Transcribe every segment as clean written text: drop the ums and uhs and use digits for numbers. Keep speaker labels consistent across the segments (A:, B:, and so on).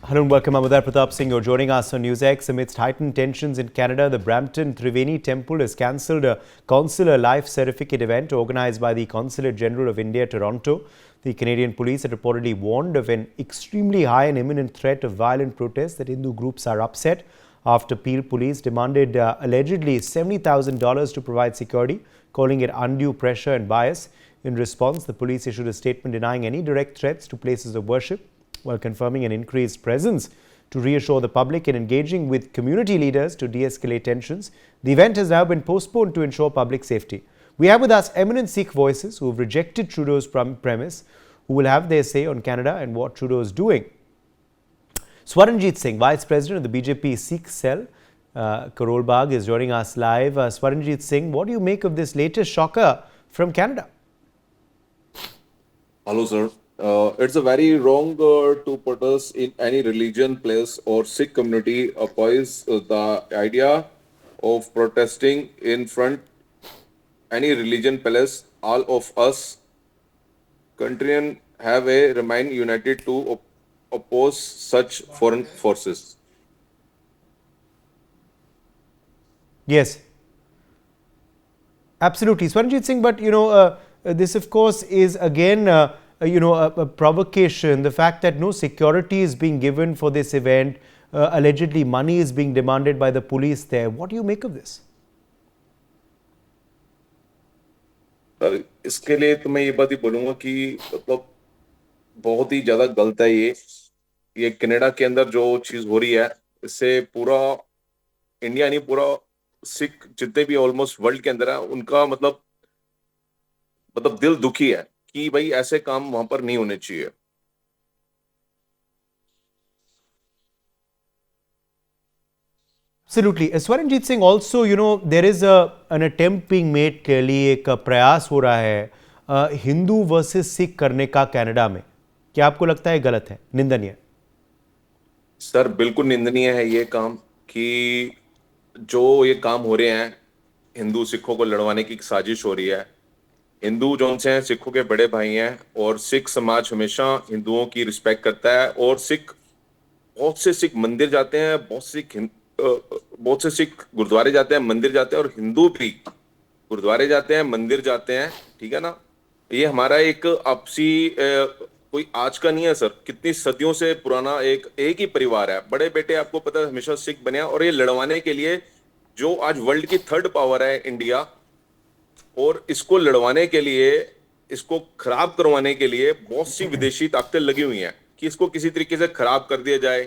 A: Hello and welcome. I'm Uday Pratap Singh. You're joining us on NewsX. Amidst heightened tensions in Canada, the Brampton Triveni Temple has cancelled a Consular Life Certificate event organised by the Consulate General of India, Toronto. The Canadian police had reportedly warned of an extremely high and imminent threat of violent protests that Hindu groups are upset after Peel police demanded allegedly $70,000 to provide security, calling it undue pressure and bias. In response, the police issued a statement denying any direct threats to places of worship, while confirming an increased presence to reassure the public and engaging with community leaders to de-escalate tensions. The event has now been postponed to ensure public safety. We have with us eminent Sikh voices who have rejected Trudeau's premise, who will have their say on Canada and what Trudeau is doing. Swaranjit Singh, Vice President of the BJP Sikh Cell, Karol Bagh, is joining us live. Swaranjit Singh, what do you make of this latest shocker from Canada?
B: Hello, sir. It's a very wrong to put us in any religion, place, or Sikh community oppose the idea of protesting in front any religion palace. All of us countrymen have a remain united to oppose such foreign forces.
A: Yes, absolutely, Swaranjit Singh. But this, of course, is again a provocation. The fact that no security is being given for this event, allegedly money is being demanded by the police there. What do you make of this?
B: Sir इसके लिए तो मैं ये बात ही बोलूंगा कि मतलब बहुत ही ज्यादा गलत है ये कनाडा के अंदर जो चीज हो रही है इससे पूरा इंडिया नहीं पूरा सिख जितने भी ऑलमोस्ट वर्ल्ड के अंदर है उनका मतलब दिल दुखी है कि भाई ऐसे काम वहां पर नहीं होने चाहिए.
A: Absolutely. Swaranjit Singh, also, there is an attempt being made clearly, एक प्रयास हो रहा है हिंदू वर्सेस सिख करने का कनाडा में. क्या आपको लगता है गलत है, निंदनीय?
B: सर बिल्कुल निंदनीय है ये काम कि जो ये काम हो रहे हैं हिंदू सिखों को लड़वाने की साजिश हो रही है. हिंदू जो हैं सिखों के बड़े भाई हैं और सिख समाज हमेशा हिंदुओं की रिस्पेक्ट करता है और बहुत से सिख मंदिर जाते हैं, बहुत से सिख गुरुद्वारे जाते हैं, मंदिर जाते हैं और हिंदू भी गुरुद्वारे जाते हैं, मंदिर जाते हैं. ठीक है ना. ये हमारा एक आपसी कोई आज का नहीं है सर, कितनी सदियों से पुराना एक ही परिवार है. बड़े बेटे आपको पता है हमेशा सिख बने और ये लड़वाने के लिए जो आज वर्ल्ड की थर्ड पावर है इंडिया और इसको लड़वाने के लिए इसको खराब करवाने के लिए बहुत सी विदेशी ताकतें लगी हुई हैं कि इसको किसी तरीके से खराब कर दिया जाए.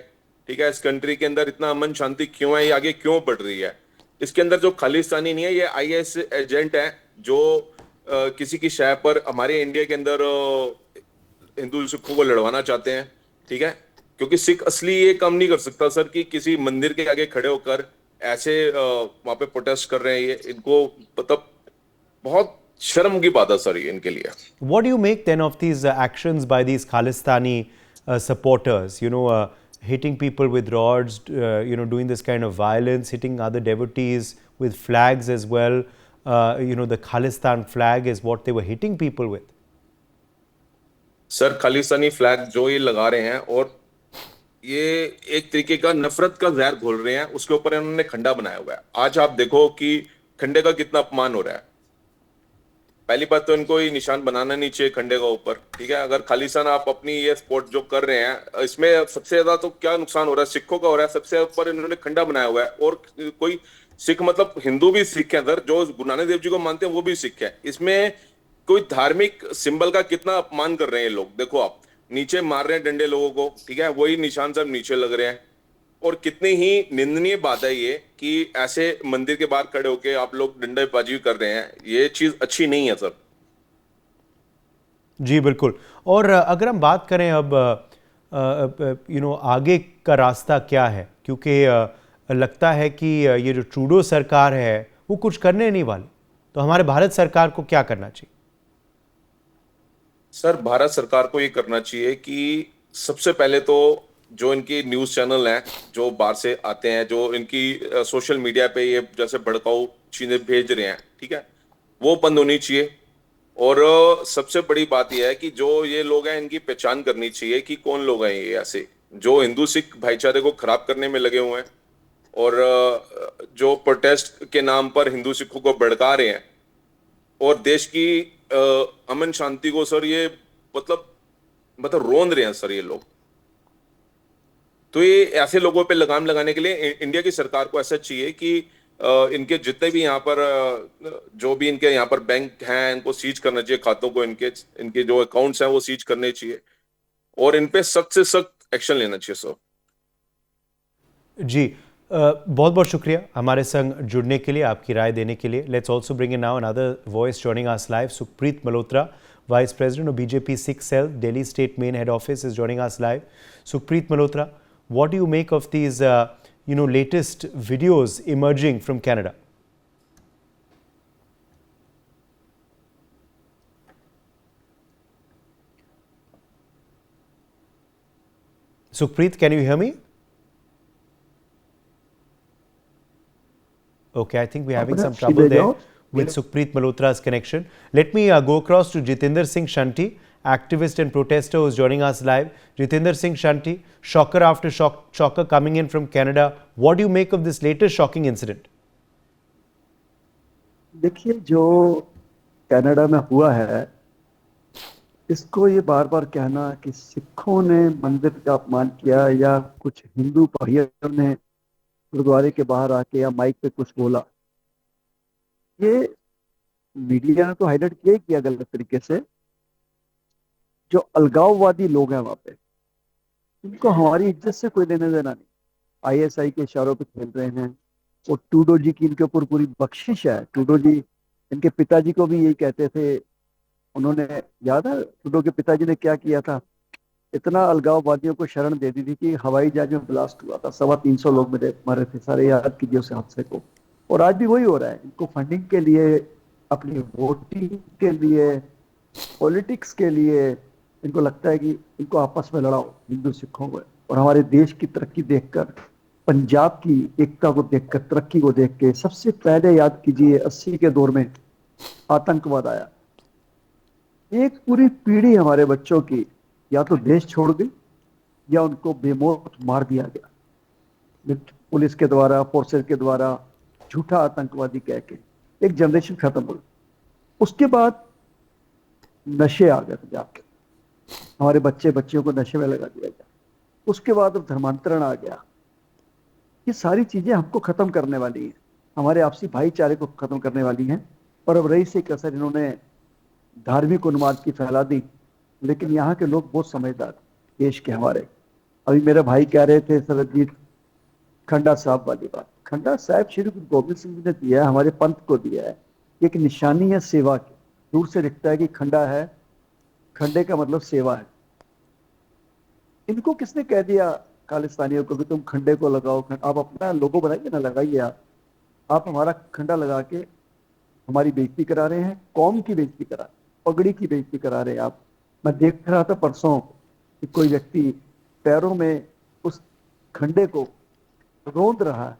B: ठीक है. इस कंट्री के अंदर इतना अमन शांति क्यों है, ये आगे क्यों बढ़ रही है. इसके अंदर जो खालिस्तानी नहीं है ये आईएस एजेंट है जो किसी की शय पर हमारे इंडिया के अंदर हिंदू सिखों को लड़वाना चाहते हैं. ठीक है. क्योंकि सिख असली ये काम नहीं कर सकता सर कि किसी मंदिर के आगे खड़े होकर ऐसे वहां पे प्रोटेस्ट कर रहे हैं. ये इनको मतलब बहुत शर्म की बात है सर ये इनके लिए.
A: What do you make then of these actions by these Khalistani supporters? Hitting people with rods, doing this kind of violence, hitting other devotees with flags as well. The Khalistan flag is what they were hitting people with.
B: Sir Khalistani flag जो ये लगा रहे हैं और ये एक तरीके का नफरत का जहर घोल रहे हैं, उसके ऊपर इन्होंने खंडा बनाया हुआ है. आज आप देखो कि खंडे का कितना अपमान हो रहा है. पहली बात तो इनको ये निशान बनाना नहीं चाहिए खंडे का ऊपर. ठीक है. अगर खालिस्तान आप अपनी ये स्पोर्ट जो कर रहे हैं इसमें सबसे ज्यादा तो क्या नुकसान हो रहा है, सिखों का हो रहा है. सबसे ऊपर इन्होंने खंडा बनाया हुआ है और कोई सिख मतलब हिंदू भी सिख है अंदर, जो गुरु नानक देव जी को मानते हैं वो भी सिख है. इसमें कोई धार्मिक सिंबल का कितना अपमान कर रहे हैं लोग. देखो आप नीचे मार रहे हैं डंडे लोगों को. ठीक है. वही निशान सब नीचे लग रहे हैं और कितनी ही निंदनीय बात है ये कि ऐसे मंदिर के बाहर खड़े होके आप लोग डंडेबाजी कर रहे हैं. ये चीज अच्छी नहीं है सर.
A: जी बिल्कुल. और अगर हम बात करें अब आगे का रास्ता क्या है, क्योंकि लगता है कि ये जो ट्रूडो सरकार है वो कुछ करने नहीं वाली, तो हमारे भारत सरकार को क्या करना चाहिए?
B: सर भारत सरकार को ये करना चाहिए कि सबसे पहले तो जो इनकी न्यूज चैनल हैं जो बाहर से आते हैं, जो इनकी सोशल मीडिया पे ये जैसे भड़काऊ चीजें भेज रहे हैं, ठीक है, वो बंद होनी चाहिए. और सबसे बड़ी बात यह है कि जो ये लोग हैं इनकी पहचान करनी चाहिए कि कौन लोग हैं ये ऐसे जो हिंदू सिख भाईचारे को खराब करने में लगे हुए हैं और जो प्रोटेस्ट के नाम पर हिंदू सिखों को भड़का रहे हैं और देश की अमन शांति को सर ये मतलब रोंद रहे हैं सर ये लोग। तो ये ऐसे लोगों पे लगाम लगाने के लिए इंडिया की सरकार को ऐसा चाहिए कि इनके जितने भी यहाँ पर जो भी इनके यहाँ पर बैंक हैं इनको सीज करना चाहिए, खातों को इनके इनके जो अकाउंट्स हैं वो सीज करने चाहिए और इन पे सख्त से सख्त एक्शन लेना चाहिए सर।
A: जी, बहुत बहुत शुक्रिया हमारे संग जुड़ने के लिए, आपकी राय देने के लिए। Let's also bring in now another voice joining us live. Sukhpreet Malhotra, vice president of BJP Sikh Cell, Delhi State Main Head Office, is joining us live. Sukhpreet Malhotra, what do you make of these latest videos emerging from Canada? Sukhpreet, can you hear me? Okay, I think we're having some trouble there with Sukhpreet Malhotra's connection. Let me go across to Jitinder Singh Shanti, activist and protester who is joining us live. Jitinder Singh Shanti, shocker after shocker coming in from Canada. What do you make of this latest shocking incident?
C: देखिए, जो Canada में हुआ है, इसको ये बार बार कहना कि सिखों ने मंदिर का अपमान किया या कुछ हिंदू भाइयों ने गुरुद्वारे के बाहर आके या माइक पे कुछ बोला, ये मीडिया ने तो हाईलाइट किया ही किया गलत तरीके से। जो अलगाववादी लोग हैं वहां पे, उनको हमारी इज्जत से कोई लेना देना नहीं। आईएसआई के इशारों पे खेल रहे हैं। और टूडो जी की इनके ऊपर पूरी बख्शिश है। टूडो जी, इनके पिताजी को भी यही कहते थे। उन्होंने, याद है टूडो के पिताजी ने क्या किया था? इतना अलगाववादियों को शरण दे दी थी कि हवाई जहाज में ब्लास्ट हुआ था, 325 लोग मरे थे। सारे याद कीजिए उस हादसे को। और आज भी वही हो रहा है। इनको फंडिंग के लिए, अपनी वोटिंग के लिए, पॉलिटिक्स के लिए इनको लगता है कि इनको आपस में लड़ाओ हिंदू सिखों को। और हमारे देश की तरक्की देखकर, पंजाब की एकता को देखकर, तरक्की को देख के, सबसे पहले याद कीजिए 80 के दौर में आतंकवाद आया। एक पूरी पीढ़ी हमारे बच्चों की या तो देश छोड़ गई या उनको बेमौत मार दिया गया पुलिस के द्वारा, फोर्सेस के द्वारा, झूठा आतंकवादी कह के। एक जनरेशन खत्म हो गई। उसके बाद नशे आ गए पंजाब के, हमारे बच्चियों को नशे में लगा दिया गया। उसके बाद अब धर्मांतरण आ गया। ये सारी चीजें हमको खत्म करने वाली हैं, हमारे आपसी भाईचारे को खत्म करने वाली हैं। और अब रही से कसर इन्होंने धार्मिक उन्माद की फैला दी। लेकिन यहाँ के लोग बहुत समझदार देश के हमारे। अभी मेरे भाई कह रहे थे सरजीत, खंडा साहब वाली बात। खंडा साहब श्री गुरु गोबिंद सिंह जी ने दिया है, हमारे पंथ को दिया है। एक निशानी है सेवा की। दूर से दिखता है कि खंडा है, खंडे का मतलब सेवा है। इनको किसने कह दिया खालिस्तानियों को कि तुम खंडे को लगाओ? आप अपना लोगो बनाइए ना, लगाइए। आप हमारा खंडा लगा के हमारी बेइज्जती करा रहे हैं, कौम की बेइज्जती करा, पगड़ी की बेइज्जती करा रहे हैं आप। मैं देख रहा था परसों कि कोई व्यक्ति पैरों में उस खंडे को रोंद रहा है।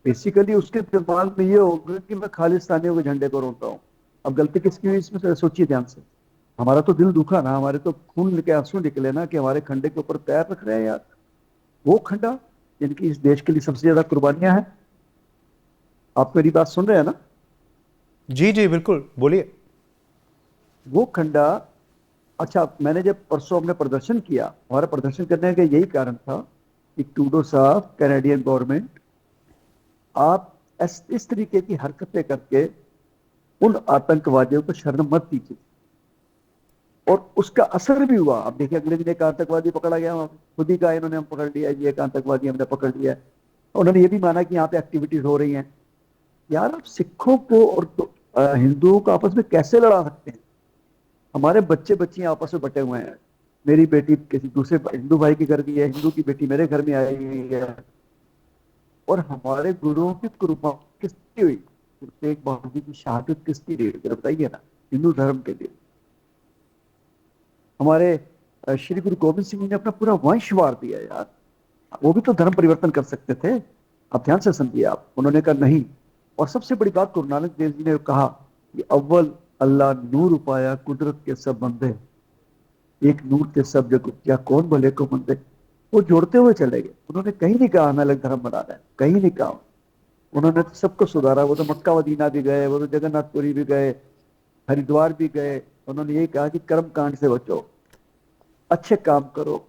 C: बेसिकली उसके दिमाग में ये होगा कि मैं खालिस्तानियों के झंडे को रोता हूँ। अब गलती किसकी हुई इसमें सोचिए ध्यान से। हमारा तो दिल दुखा ना, हमारे तो खून के आंसू निकले ना कि हमारे खंडे के ऊपर पैर रख रहे हैं यार। वो खंडा जिनकी इस देश के लिए सबसे ज्यादा कुर्बानियां हैं। आप मेरी बात सुन रहे हैं ना?
A: जी जी बिल्कुल, बोलिए।
C: वो खंडा, अच्छा, मैंने जब परसों हमने प्रदर्शन किया, हमारा प्रदर्शन करने का यही कारण था कि टूडो साहब, कैनेडियन गवर्नमेंट, आप इस तरीके की हरकतें करके उन आतंकवादियों को शरण मत दीजिए। और उसका असर भी हुआ। अब देखिए, अगले दिन एक आतंकवादी पकड़ा गया वहां पे। खुद ही कहा इन्होंने, हम पकड़ लिया, ये एक आतंकवादी हमने पकड़ लिया। उन्होंने ये भी माना कि यहाँ पे एक्टिविटीज हो रही हैं। यार, आप सिखों को और हिंदुओं को आपस में कैसे लड़ा सकते हैं? हमारे बच्चियां आपस में बटे हुए हैं। मेरी बेटी किसी दूसरे हिंदू भाई के घर गई है, हिंदू की बेटी मेरे घर में आई हुई है। और हमारे गुरुओं की कुर्बानी किसकी हुई? गुरु तेग बहादुर जी की शहादत किसकी हुई? बताइए ना, हिंदू धर्म के लिए। हमारे श्री गुरु गोबिंद सिंह ने अपना पूरा वंश वार दिया यार। वो भी तो धर्म परिवर्तन कर सकते थे। आप ध्यान से समझिए। आप, उन्होंने कहा नहीं। और सबसे बड़ी बात, गुरु नानक देव जी ने कहा कि अव्वल अल्लाह नूर उपाया, कुदरत के सब बंदे, एक नूर के सब जग, क्या कौन भले को मंदे। वो जोड़ते हुए चले गए। उन्होंने कहीं नहीं कहा हमें अलग धर्म बनाना है, कहीं नहीं कहा। उन्होंने तो सबको सुधारा। वो तो मक्का मदीना भी गए, वो तो जगन्नाथपुरी भी गए, हरिद्वार भी गए। उन्होंने यही कहा कि कर्म कांड से बचो, अच्छे काम करो।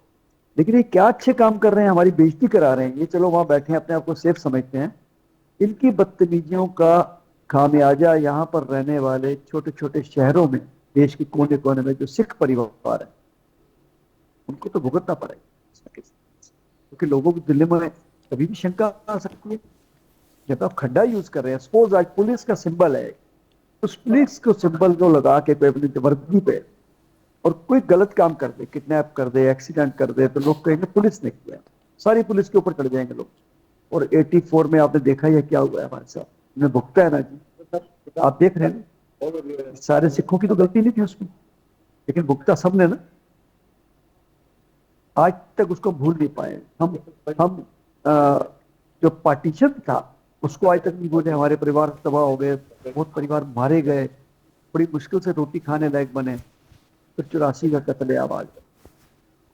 C: लेकिन ये क्या अच्छे काम कर रहे हैं, हमारी बेइज्जती करा रहे हैं। ये चलो वहां बैठे हैं, अपने आप को सेफ समझते हैं। इनकी बदतमीजियों का खामियाजा यहाँ पर रहने वाले छोटे छोटे शहरों में, देश के कोने कोने में जो सिख परिवार है, उनको तो भुगतना पड़ेगा। क्योंकि लोगों के दिल में कभी भी शंका आ सकती है। जब आप खड्डा यूज कर रहे हैं, सपोज आज पुलिस का सिंबल है, उस पुलिस को सिंबल को लगा के कोई अपनी वर्दी पे और कोई गलत काम कर दे, किडनैप कर दे, एक्सीडेंट कर दे, तो लोग कहेंगे पुलिस ने किया। सारी पुलिस के ऊपर चढ़ जाएंगे लोग। और 84 में आपने देखा ही है क्या हुआ है हमारे साथ, उन्हें भुगता है ना जी। आप देख रहे हैं, सारे सिखों की तो गलती नहीं थी उसमें, लेकिन भुगता सबने ना। आज तक उसको भूल नहीं पाए हम जो पार्टीशन था उसको आज तक नहीं भूले। हमारे परिवार तबाह हो गए, बहुत परिवार मारे गए, बड़ी मुश्किल से रोटी खाने लायक बने। फिर 84 का कत्लेआम आ गया।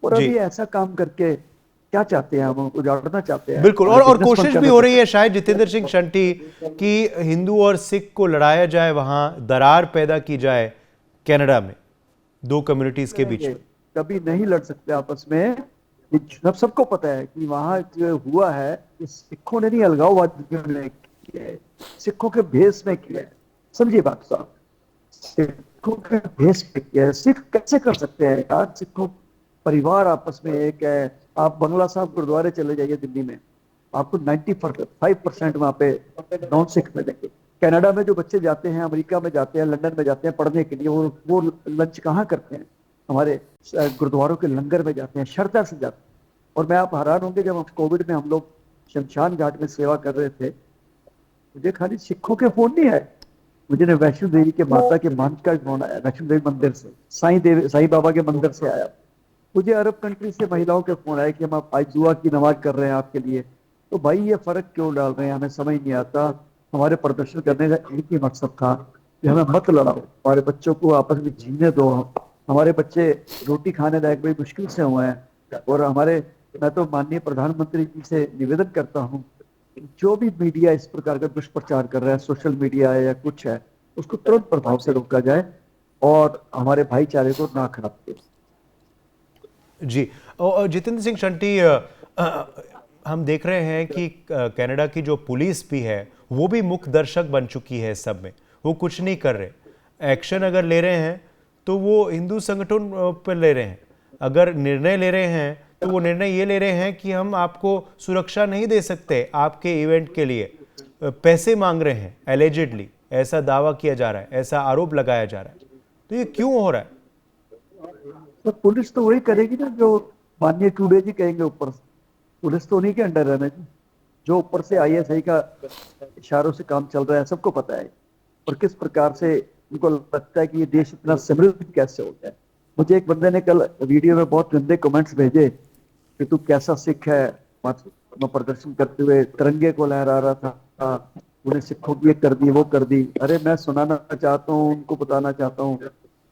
C: और
A: जी
C: अभी ऐसा काम करके क्या चाहते हैं, हम उजाड़ना चाहते हैं,
A: बिल्कुल।
C: हमारे
A: और
C: बिजनेस बंद
A: कोशिश भी
C: करना
A: हो
C: चाहते
A: रही है शायद जितेंद्र सिंह शंटी कि हिंदू और सिख को लड़ाया जाए, वहां दरार पैदा की जाए कनाडा में दो कम्युनिटीज के बीच
C: हैं।
A: में।
C: कभी नहीं लड़ सकते आपस में। सबको पता है कि वहां जो हुआ है, ये सिखों ने नहीं, अलगाववादियों ने किया है, सिखों के भेष में किया है। समझिए बात साहब, सिखों के भेष में किया है। सिख कैसे कर सकते हैं यार? सिखों परिवार आपस में एक है। आप बंगला साहब गुरुद्वारे चले जाइए दिल्ली में, आपको 95% वहां पे नॉन सिख मिलेंगे। कनाडा में जो बच्चे जाते हैं, अमेरिका में जाते हैं, लंदन में जाते हैं पढ़ने के लिए, वो लंच कहाँ करते हैं? हमारे गुरुद्वारों के लंगर में जाते हैं, श्रद्धा से जाते हैं। और मैं आप हैरान होंगे, जब कोविड में हम लोग शमशान घाट में सेवा कर रहे थे, मुझे खाली सिखों के फोन नहीं आए, मुझे ने वैष्णो देवी के माता के मंच का फोन आया, वैष्णो देवी मंदिर से, साईं बाबा के मंदिर से आया। मुझे अरब कंट्री से महिलाओं के फोन आए कि हम आप आज दुआ की नमाज कर रहे हैं आपके लिए। तो भाई ये फर्क क्यों डाल रहे हैं, हमें समझ नहीं आता। हमारे प्रदर्शन करने का एक ही मकसद था कि हमें मत लड़ाओ, हमारे बच्चों को आपस में जीने दो। हमारे बच्चे रोटी खाने लायक बड़ी मुश्किल से हुए हैं। और मैं तो माननीय प्रधानमंत्री जी से निवेदन करता हूँ, जो भी मीडिया इस प्रकार का दुष्प्रचार कर रहा है, सोशल मीडिया है या कुछ है, उसको तुरंत प्रभाव से रोका जाए और हमारे भाईचारे को ना खराब किया।
A: जी। और जितेंद्र सिंह शंटी, हम देख रहे हैं कि कनाडा की जो पुलिस भी है वो भी मुख्य दर्शक बन चुकी है सब में। वो कुछ नहीं कर रहे। एक्शन अगर ले रहे हैं तो वो हिंदू संगठन पर ले रहे हैं, अगर निर्णय ले रहे हैं तो वो निर्णय ये ले रहे हैं कि हम आपको सुरक्षा नहीं दे सकते, आपके इवेंट के लिए पैसे मांग रहे हैं। एलिजिडली ऐसा दावा किया जा रहा है, ऐसा आरोप लगाया जा रहा है। तो ये क्यों हो रहा है?
C: तो पुलिस तो वही करेगी ना जो माननीय टूडे जी कहेंगे ऊपर से। पुलिस तो उन्हीं के अंडर है ना जी, जो ऊपर से ISI का इशारों से काम चल रहा है, सबको पता है। और किस प्रकार से उनको लगता है कि ये देश इतना समृद्ध कैसे हो गया। मुझे एक बंदे ने कल वीडियो में बहुत गंदे कमेंट्स भेजे कि तू कैसा सिख है, मैं प्रदर्शन करते हुए तिरंगे को लहरा रहा था, उन्हें सिखों की ये कर दी वो कर दी। अरे मैं सुनाना चाहता हूँ, उनको बताना चाहता हूँ,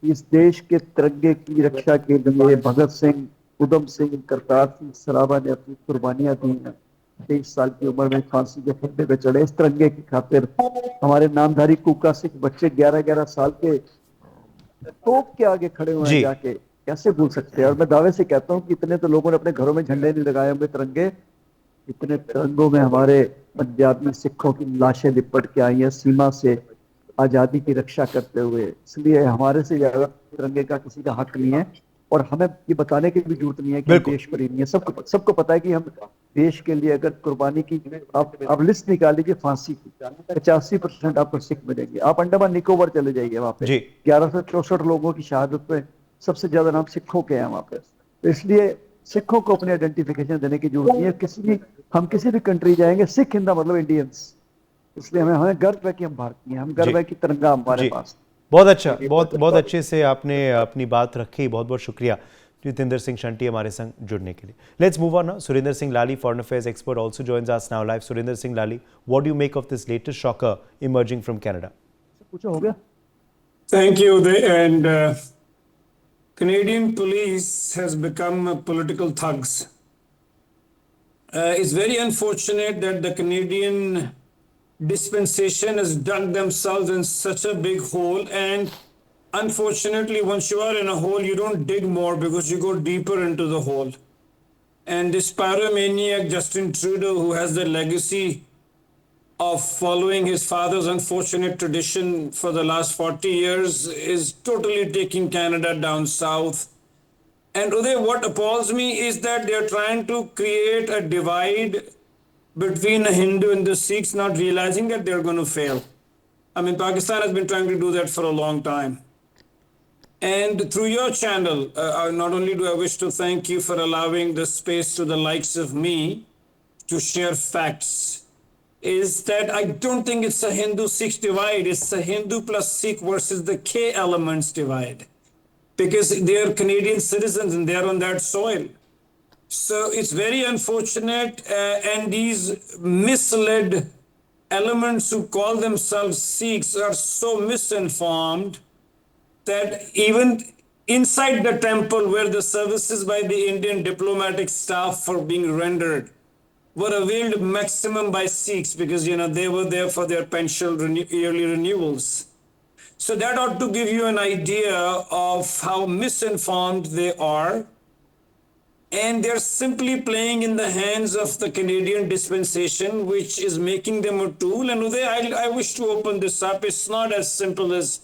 C: इस देश के तिरंगे की रक्षा के लिए भगत सिंह, उधम सिंह, करतार सिंह सराभा ने अपनी कुर्बानियां दी हैं। 23 साल की उम्र में फांसी के फंदे पे चढ़े इस तिरंगे की खातिर। हमारे नामधारी कुका सिख बच्चे 11-11 साल के तोप के आगे खड़े हुए हैं
A: जी
C: जाके, कैसे भूल सकते हैं? और मैं दावे से कहता हूँ कि इतने तो लोगों ने अपने घरों में झंडे नहीं लगाए होंगे तिरंगे, इतने तिरंगों में हमारे पंजाबी सिखों की लाशें लिपट के आई हैं सीमा से आजादी की रक्षा करते हुए। इसलिए हमारे से ज्यादा तिरंगे का किसी का हक नहीं है। और हमें ये बताने की भी जरूरत नहीं है कि हम
A: बिल्कुल।
C: देश प्रेमी हैं। सबको पता है कि हम देश के लिए अगर कुर्बानी की, आप लिस्ट निकाल लीजिए फांसी की, 85% आपको सिख मिलेंगे। आप अंडमान निकोबार चले जाइए, वहां पे
A: जी
C: 1164 लोगों की शहादत पे सबसे ज्यादा नाम सिखों के हैं वहां पे। तो इसलिए सिखों को अपनी आइडेंटिफिकेशन देने की जरूरत नहीं है। हम किसी भी कंट्री जाएंगे, सिख हिंदा मतलब इंडियंस। इसलिए हमें गर्व है कि हम भारतीय हैं, हम
A: जी
C: गर्व है कि तिरंगा हमारे
A: जी।
C: पास।
A: बहुत अच्छा, बहुत बहुत अच्छे से आपने अपनी बात रखी। बहुत बहुत शुक्रिया जितेंद्र सिंह शंटी हमारे संग जुड़ने के लिए। Let's move on. Surendra Singh Lali, foreign affairs expert, also joins us now live. Surendra Singh Lali, what do you make of this latest shocker emerging from Canada?
C: पूछो, हो गया?
D: Thank you. And Canadian police has become political thugs. It's very unfortunate that the Canadian dispensation has dug themselves in such a big hole. And unfortunately, once you are in a hole, you don't dig more because you go deeper into the hole. And this pyromaniac Justin Trudeau, who has the legacy of following his father's unfortunate tradition for the last 40 years, is totally taking Canada down south. And Uday, what appalls me is that they're trying to create a divide between the Hindu and the Sikhs, not realizing that they're going to fail. I mean, Pakistan has been trying to do that for a long time. And through your channel, not only do I wish to thank you for allowing the space to the likes of me to share facts, is that I don't think it's a Hindu-Sikh divide. It's a Hindu plus Sikh versus the K elements divide, because they're Canadian citizens and they're on that soil. So it's very unfortunate, and these misled elements who call themselves Sikhs are so misinformed that even inside the temple where the services by the Indian diplomatic staff were being rendered were availed maximum by Sikhs, because they were there for their pension yearly renewals. So that ought to give you an idea of how misinformed they are. And they're simply playing in the hands of the Canadian dispensation, which is making them a tool. And Uday, I wish to open this up. It's not as simple as,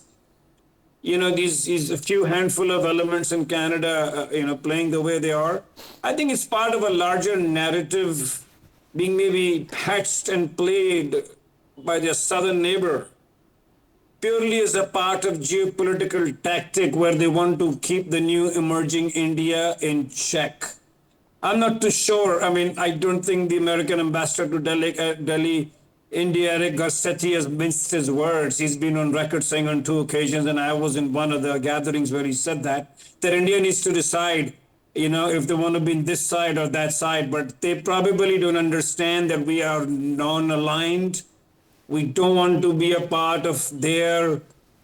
D: these a few handful of elements in Canada, playing the way they are. I think it's part of a larger narrative being maybe patched and played by their southern neighbor, purely as a part of geopolitical tactic where they want to keep the new emerging India in check. I'm not too sure. I mean, I don't think the American ambassador to Delhi, India, Eric Garcetti, has minced his words. He's been on record saying on 2 occasions, and I was in one of the gatherings where he said that India needs to decide, if they want to be in this side or that side. But they probably don't understand that we are non-aligned. We don't want to be a part of their,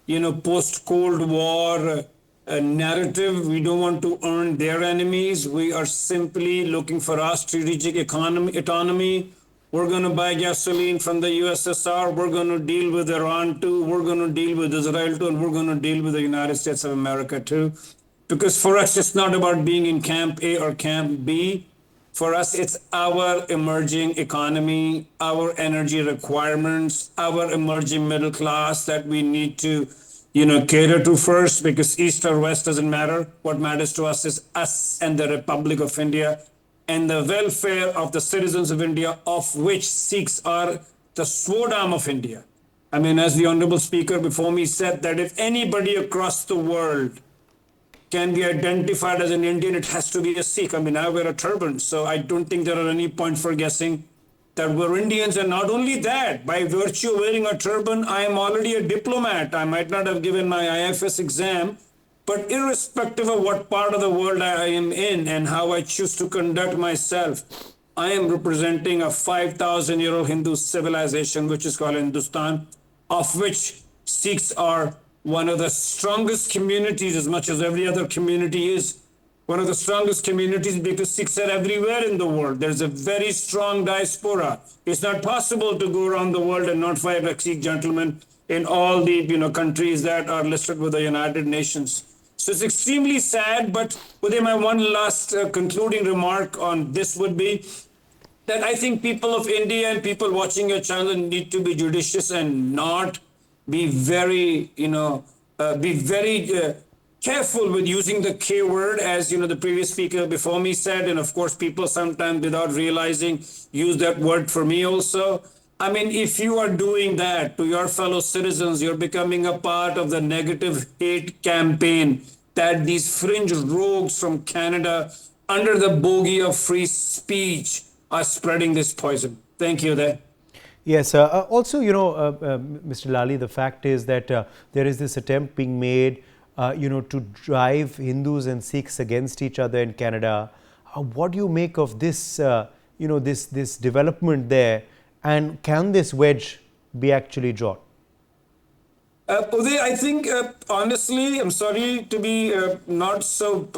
D: post-Cold War narrative. We don't want to earn their enemies. We are simply looking for our strategic autonomy. We're going to buy gasoline from the USSR. We're going to deal with Iran too. We're going to deal with Israel too. And we're going to deal with the United States of America too. Because for us, it's not about being in Camp A or Camp B. For us, it's our emerging economy, our energy requirements, our emerging middle class that we need to, cater to first, because East or West doesn't matter. What matters to us is us and the Republic of India and the welfare of the citizens of India, of which Sikhs are the sword arm of India. I mean, as the Honorable Speaker before me said, that if anybody across the world can be identified as an Indian, it has to be a Sikh. I mean, I wear a turban, so I don't think there are any point for guessing that we're Indians. And not only that, by virtue of wearing a turban, I am already a diplomat. I might not have given my IFS exam, but irrespective of what part of the world I am in and how I choose to conduct myself, I am representing a 5,000-year-old Hindu civilization, which is called Hindustan, of which Sikhs are one of the strongest communities, as much as every other community is. One of the strongest communities, because Sikhs are everywhere in the world. There's a very strong diaspora. It's not possible to go around the world and not find a Sikh gentleman in all the countries that are listed with the United Nations. So it's extremely sad, but Uday, my one last concluding remark on this would be that I think people of India and people watching your channel need to be judicious and not be very, careful with using the K word, as the previous speaker before me said. And of course, people sometimes, without realizing, use that word for me also. I mean, if you are doing that to your fellow citizens, you're becoming a part of the negative hate campaign that these fringe rogues from Canada, under the bogey of free speech, are spreading this poison. Thank you there.
A: Yes, also, Mr. Lally, the fact is that there is this attempt being made, to drive Hindus and Sikhs against each other in Canada. What do you make of this, this development there? And can this wedge be actually drawn?
D: Uday, I think, honestly, I'm sorry to be not so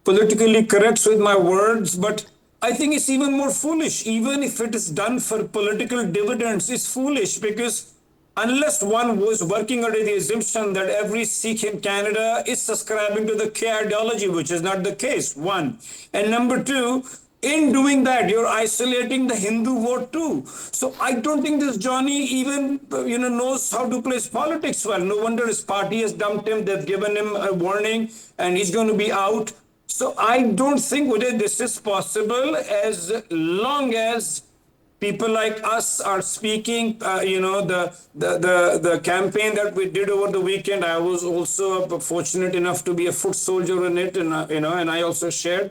D: politically correct with my words, but I think it's even more foolish. Even if it is done for political dividends, it's foolish because unless one was working under the assumption that every Sikh in Canada is subscribing to the K ideology, which is not the case, one. And number two, in doing that, you're isolating the Hindu vote too. So I don't think this Johnny even knows how to play politics well. No wonder his party has dumped him. They've given him a warning, and he's going to be out. So I don't think, Uday, this is possible as long as people like us are speaking. The campaign that we did over the weekend, I was also fortunate enough to be a foot soldier in it, and and I also shared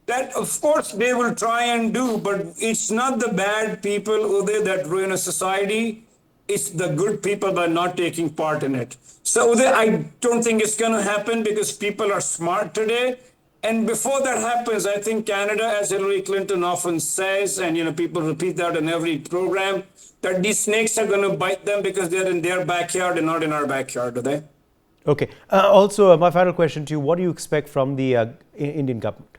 D: that. Of course, they will try and do, but it's not the bad people, Uday, that ruin a society. It's the good people that are not taking part in it. So Uday, I don't think it's going to happen because people are smart today. And before that happens, I think Canada, as Hillary Clinton often says, and people repeat that in every program, that these snakes are going to bite them because they're in their backyard and not in our backyard, do they?
A: Okay. Also, my final question to you: what do you expect from the Indian government?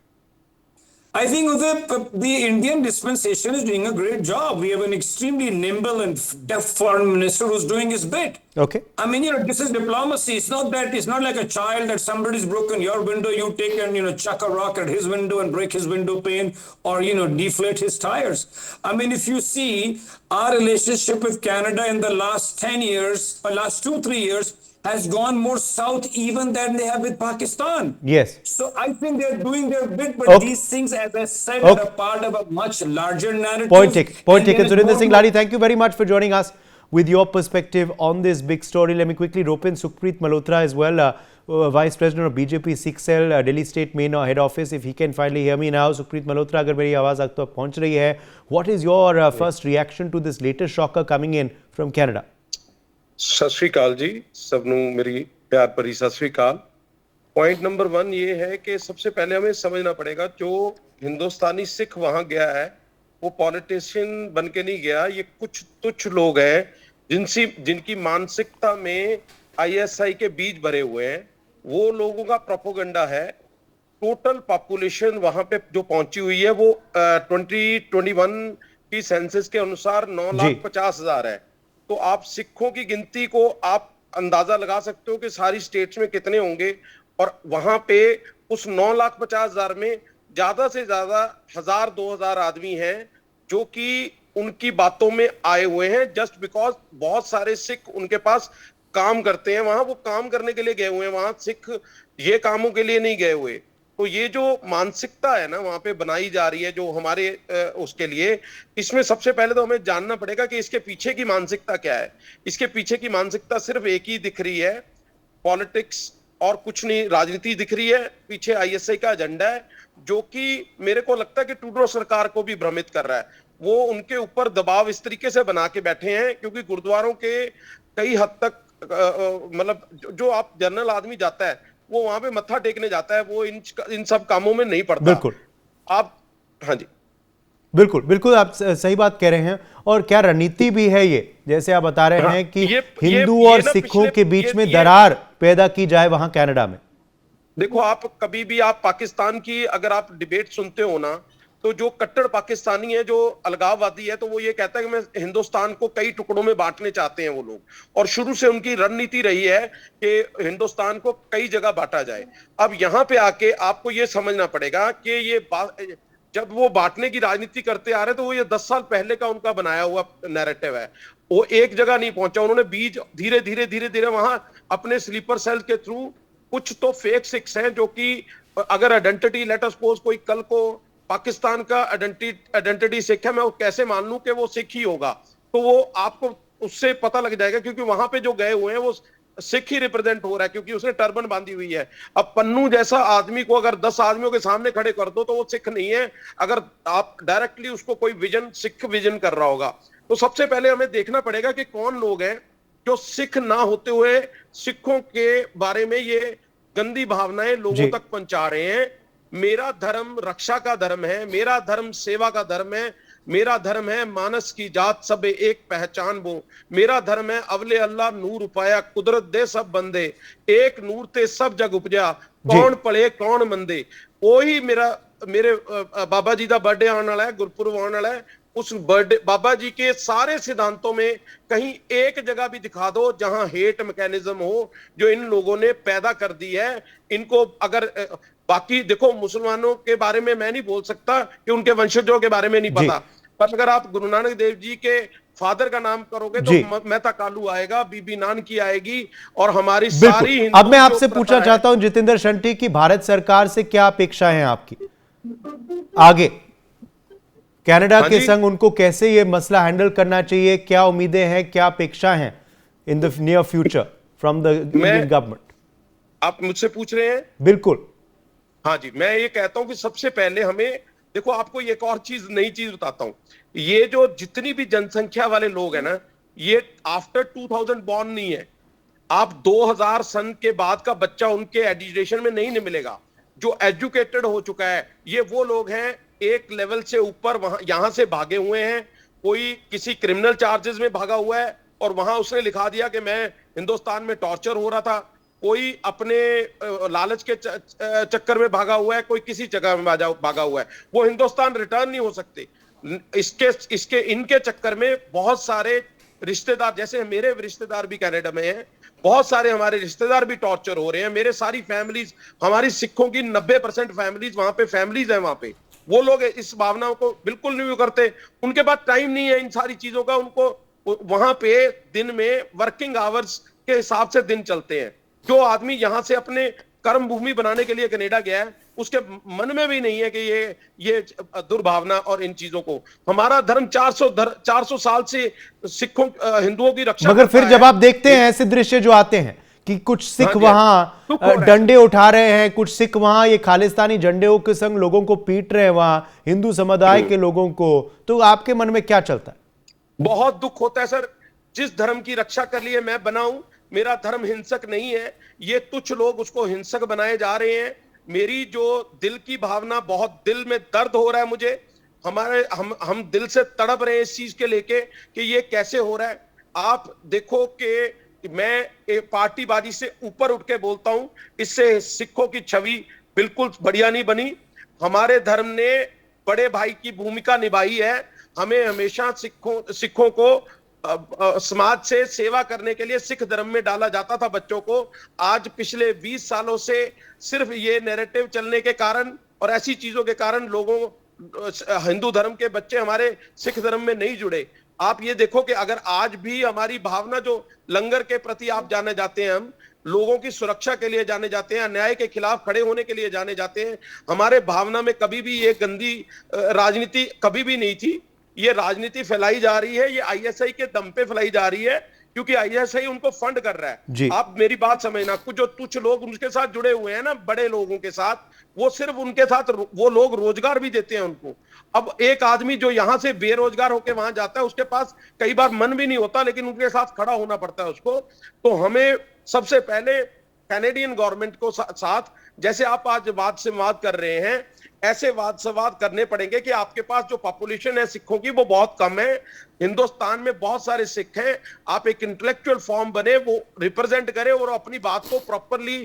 D: I think the Indian dispensation is doing a great job. We have an extremely nimble and deft foreign minister who's doing his bit.
A: Okay.
D: I mean, this is diplomacy. It's not like a child that somebody's broken your window, you take and, chuck a rock at his window and break his window pane or, deflate his tires. I mean, if you see our relationship with Canada in the last 10 years, or last 2-3 years, has gone more south even than they have with Pakistan.
A: Yes.
D: So I think they're doing their bit, but
A: Okay.
D: these things, as I said,
A: Okay.
D: are a part of a much larger narrative.
A: Point taken. Surinder Singh
D: Ladi,
A: Ladi, thank you very much for joining us with your perspective on this big story. Let me quickly rope in Sukhpreet Malhotra as well, Vice President of BJP Sikh Cell, Delhi State Main Head Office. If he can finally hear me now, Sukhpreet Malhotra, agar meri awaaz aap tak pahunch rahi hai, what is your first reaction to this latest shocker coming in from Canada?
E: सत श्री अकाल जी, सबनू मेरी प्यार भरी सत श्री अकाल। Point number 1 ये है कि सबसे पहले हमें समझना पड़ेगा, जो हिंदुस्तानी सिख वहां गया है वो पॉलिटिशियन बन के नहीं गया। ये कुछ तुच्छ लोग हैं जिनकी मानसिकता में आईएसआई के बीज भरे हुए हैं। वो लोगों का प्रोपोगंडा है। टोटल पॉपुलेशन वहां पे जो पहुंची हुई है वो 2021 की सेंसस के अनुसार 9,50,000 है। तो आप सिखों की गिनती को आप अंदाजा लगा सकते हो कि सारी स्टेट्स में कितने होंगे, और वहां पे उस 9,50,000 में ज्यादा से ज्यादा 1,000-2,000 आदमी हैं जो कि उनकी बातों में आए हुए हैं जस्ट बिकॉज बहुत सारे सिख उनके पास काम करते हैं। वहां वो काम करने के लिए गए हुए हैं, वहां सिख ये कामों के लिए नहीं गए हुए। तो ये जो मानसिकता है ना वहां पे बनाई जा रही है जो हमारे उसके लिए, इसमें सबसे पहले तो हमें जानना पड़ेगा कि इसके पीछे की मानसिकता क्या है। इसके पीछे की मानसिकता सिर्फ एक ही दिख रही है, पॉलिटिक्स और कुछ नहीं, राजनीति दिख रही है। पीछे आईएसआई का एजेंडा है जो कि मेरे को लगता है कि ट्रूडो सरकार को भी भ्रमित कर रहा है। वो उनके ऊपर दबाव इस तरीके से बना के बैठे हैं क्योंकि गुरुद्वारों के कई हद तक मतलब जो आप जनरल आदमी जाता है वो वहां पे मत्था टेकने जाता है, वो इन सब कामों में नहीं पड़ता।
A: बिल्कुल
E: आप, हाँ जी,
A: बिल्कुल आप सही बात कह रहे हैं। और क्या रणनीति भी है ये, जैसे आप बता रहे हैं कि हिंदू और सिखों के बीच में दरार पैदा की जाए वहां कनाडा में।
E: देखो, आप कभी भी आप पाकिस्तान की अगर आप डिबेट सुनते हो ना, तो जो कट्टर पाकिस्तानी है, जो अलगाववादी है, तो वो ये कहता है कि मैं हिंदुस्तान को कई टुकड़ों में बांटने चाहते हैं वो लोग, और शुरू से उनकी रणनीति रही है कि हिंदुस्तान को कई जगह बांटा जाए। अब यहाँ पे आके आपको ये समझना पड़ेगा कि ये जब वो बांटने की राजनीति करते आ रहे तो वो ये 10 साल पहले का उनका बनाया हुआ नैरेटिव है। वो एक जगह नहीं पहुंचा, उन्होंने बीज धीरे धीरे वहां अपने स्लीपर सेल के थ्रू, कुछ तो फेक सिक्स हैं जो कि अगर आइडेंटिटी, लेट अस सपोज कोई कल को पाकिस्तान का आइडेंटिटी सिख है, मैं वो कैसे मान लूं कि वो सिख ही होगा, तो वो आपको उससे पता लग जाएगा क्योंकि वहां पे जो गए हुए हैं वो सिख ही रिप्रेजेंट हो रहा है क्योंकि उसने टर्बन बांधी हुई है। अब पन्नू जैसा आदमी को अगर 10 आदमियों के सामने खड़े कर दो तो वो सिख नहीं है, अगर आप डायरेक्टली उसको कोई विजन, सिख विजन कर रहा होगा। तो सबसे पहले हमें देखना पड़ेगा कि कौन लोग हैं जो सिख ना होते हुए सिखों के बारे में ये गंदी भावनाएं लोगों तक पहुंचा रहे हैं। मेरा धर्म रक्षा का धर्म है, मेरा धर्म सेवा का धर्म है, मेरा धर्म है मानस की जात सब एक पहचान वो, मेरा धर्म है अवले अल्लाह नूर उपाया कुदरत दे सब बंदे, एक नूर ते सब जग उपजा कौन पड़े कौन मंदे। वही मेरा मेरे बाबा जी का बर्थडे आने वाला है, गुरपुरब आने वाला है, उस बर्थडे बाबा जी के सारे सिद्धांतों में कहीं एक जगह भी दिखा दो जहां हेट मैकेनिज्म हो जो इन लोगों ने पैदा कर दी है। इनको अगर बाकी देखो, मुसलमानों के बारे में मैं नहीं बोल सकता कि उनके वंशजों के बारे में नहीं पता, पर अगर आप गुरु नानक देव जी के फादर का नाम करोगे तो मेहता कालू आएगा, बीबी नानकी आएगी, और हमारी सारी
A: अब मैं आपसे पूछना चाहता हूं जितेंद्र शंटी की भारत सरकार से क्या अपेक्षा है आपकी आगे? कनाडा के संग उनको कैसे ये मसला हैंडल करना चाहिए, क्या उम्मीदें हैं, क्या अपेक्षा हैं in the near future from the Indian government?
E: आप मुझसे पूछ रहे हैं?
A: बिल्कुल।
E: हाँ जी, मैं ये कहता हूं कि सबसे पहले हमें देखो, आपको एक और चीज, नई चीज बताता हूं। ये जो जितनी भी जनसंख्या वाले लोग हैं ना, ये आफ्टर 2000 बॉर्न नहीं है। आप 2000 सन के बाद का बच्चा उनके एजुकेशन में नहीं मिलेगा। जो एजुकेटेड हो चुका है, ये वो लोग हैं एक लेवल से ऊपर, वहां यहां से भागे हुए हैं। कोई किसी क्रिमिनल चार्जेस में भागा हुआ है और वहां उसने लिखा दिया कि मैं हिंदुस्तान में टॉर्चर हो रहा था। कोई अपने लालच के चक्कर में भागा हुआ है, कोई किसी जगह में भागा हुआ है। वो हिंदुस्तान रिटर्न नहीं हो सकते। इनके चक्कर में बहुत सारे रिश्तेदार, जैसे मेरे रिश्तेदार भी कनाडा में हैं, बहुत सारे हमारे रिश्तेदार भी टॉर्चर हो रहे हैं। मेरे सारी फैमिलीज, हमारी सिखों की 90% फैमिलीज वहां पे फैमिलीज हैं वहां पे। वो लोग इस भावनाओं को बिल्कुल नहीं करते। उनके पास टाइम नहीं है इन सारी चीजों का। उनको वहां पे दिन में वर्किंग आवर्स के हिसाब से दिन चलते हैं। जो आदमी यहां से अपने कर्म भूमि बनाने के लिए कनाडा गया है, उसके मन में भी नहीं है कि ये दुर्भावना और इन चीजों को। हमारा धर्म 400 साल से सिखों हिंदुओं की रक्षा।
A: मगर फिर जब आप देखते हैं ऐसे दृश्य जो आते हैं कि कुछ सिख वहां डंडे उठा रहे हैं, कुछ सिख वहां ये खालिस्तानी झंडों के संग लोगों को पीट रहे हैं, वहां हिंदू समुदाय के लोगों को, तो आपके मन में क्या चलता है?
E: बहुत दुख होता है सर। जिस धर्म की रक्षा कर लिए मैं बनाऊं, मेरा धर्म हिंसक नहीं है, ये तुच्छ लोग उसको हिंसक बनाए जा रहे हैं। मेरी जो दिल की भावना, बहुत दिल में दर्द हो रहा है मुझे। हम दिल से तड़प रहे हैं इस चीज के लेके कि ये कैसे हो रहा है। आप देखो कि मैं एक पार्टीबाजी से ऊपर उठ के बोलता हूं, इससे सिखों की छवि बिल्कुल बढ़िया नहीं बनी। हमारे धर्म ने बड़े भाई की भूमिका निभाई है। हमें हमेशा सिखों को समाज से सेवा करने के लिए सिख धर्म में डाला जाता था बच्चों को। आज पिछले 20 सालों से सिर्फ ये नैरेटिव चलने के कारण और ऐसी चीजों के कारण लोगों, हिंदू धर्म के बच्चे हमारे सिख धर्म में नहीं जुड़े। आप ये देखो कि अगर आज भी हमारी भावना, जो लंगर के प्रति आप जाने जाते हैं, हम लोगों की सुरक्षा के लिए जाने जाते हैं, अन्याय के खिलाफ खड़े होने के लिए जाने जाते हैं, हमारे भावना में कभी भी ये गंदी राजनीति कभी भी नहीं थी। ये राजनीति फैलाई जा रही है, ये आईएसआई के दम पे फैलाई जा रही है, क्योंकि आईएसआई उनको फंड कर रहा है। आप मेरी बात समझना, कुछ जो तुच्छ लोग उनके साथ जुड़े हुए हैं ना, बड़े लोगों के साथ, वो सिर्फ उनके साथ वो लोग रोजगार भी देते हैं उनको। अब एक आदमी जो यहां से बेरोजगार होकर वहां जाता है, उसके पास कई बार मन भी नहीं होता, लेकिन उनके साथ खड़ा होना पड़ता है उसको। तो हमें सबसे पहले कैनेडियन गवर्नमेंट को साथ, जैसे आप आज वाद से विवाद कर रहे हैं, ऐसे वाद संवाद करने पड़ेंगे कि आपके पास जो पॉपुलेशन है सिखों की वो बहुत कम है। हिंदुस्तान में बहुत सारे सिख हैं। आप एक इंटेलेक्चुअल फॉर्म बने, वो रिप्रेजेंट करे और अपनी बात को प्रॉपरली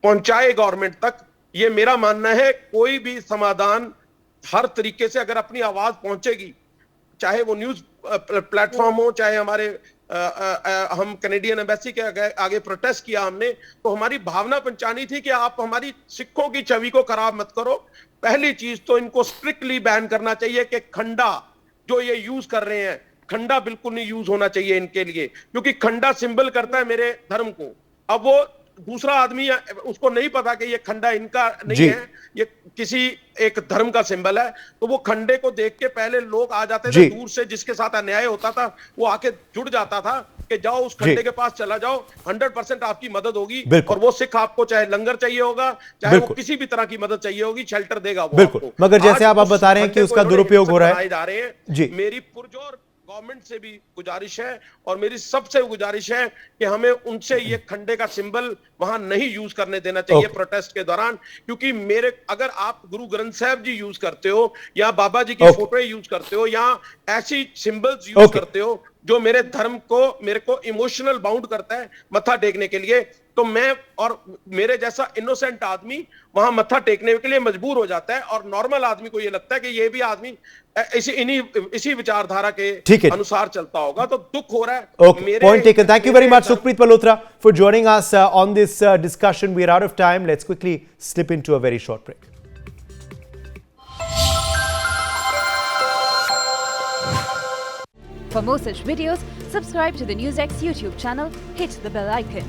E: पहुंचाए गवर्नमेंट तक। ये मेरा मानना है। कोई भी समाधान हर तरीके से अगर अपनी आवाज पहुंचेगी, चाहे वो न्यूज प्लेटफॉर्म हो, चाहे हमारे हम कैनेडियन एम्बेसी के आगे प्रोटेस्ट किया हमने, तो हमारी भावना पहचानी थी कि आप हमारी सिखों की छवि को खराब मत करो। पहली चीज तो इनको स्ट्रिक्टली बैन करना चाहिए कि खंडा जो ये यूज कर रहे हैं, खंडा बिल्कुल नहीं यूज होना चाहिए इनके लिए, क्योंकि खंडा सिंबल करता है मेरे धर्म को। अब वो दूसरा आदमी उसको नहीं पता कि ये खंडा इनका नहीं है, ये किसी एक धर्म का सिंबल है, तो वो खंडे को देख के पहले लोग आ जाते थे दूर से, जिसके साथ अन्याय होता था वो आके जुड़ जाता था कि जाओ उस खंडे के पास चला जाओ, 100% आपकी मदद होगी। और वो सिख आपको चाहे लंगर चाहिए होगा, चाहे वो किसी भी तरह की मदद चाहिए होगी, शेल्टर देगा वो आपको।
A: मगर जैसे आप बता रहे हैं कि उसका दुरुपयोग हो रहा है,
E: मेरी पुरजोर गवर्नमेंट से भी गुजारिश है और मेरी सबसे गुजारिश है कि हमें उनसे ये खंडे का सिंबल वहां नहीं यूज करने देना चाहिए प्रोटेस्ट के दौरान। क्योंकि अगर आप गुरु ग्रंथ साहब जी यूज करते हो या बाबा जी की फोटो यूज करते हो या ऐसी सिंबल्स यूज करते हो, जो मेरे धर्म को मेरे को इमोशनल बाउंड करता है मत्था टेकने के लिए, तो मैं और मेरे जैसा इनोसेंट आदमी वहां मत्था टेकने के लिए मजबूर हो जाता है, और नॉर्मल आदमी को ये लगता है कि ये भी आदमी इसी विचारधारा
A: ठीक
E: के
A: है।
E: अनुसार चलता होगा, तो दुख हो रहा है।
A: Okay, point taken. Thank you very much, Sukhpreet Malhotra, for joining us on this discussion. We are out of time. Let's quickly slip into a very short break.
F: For more such videos, subscribe to the NewsX YouTube channel, hit the bell icon.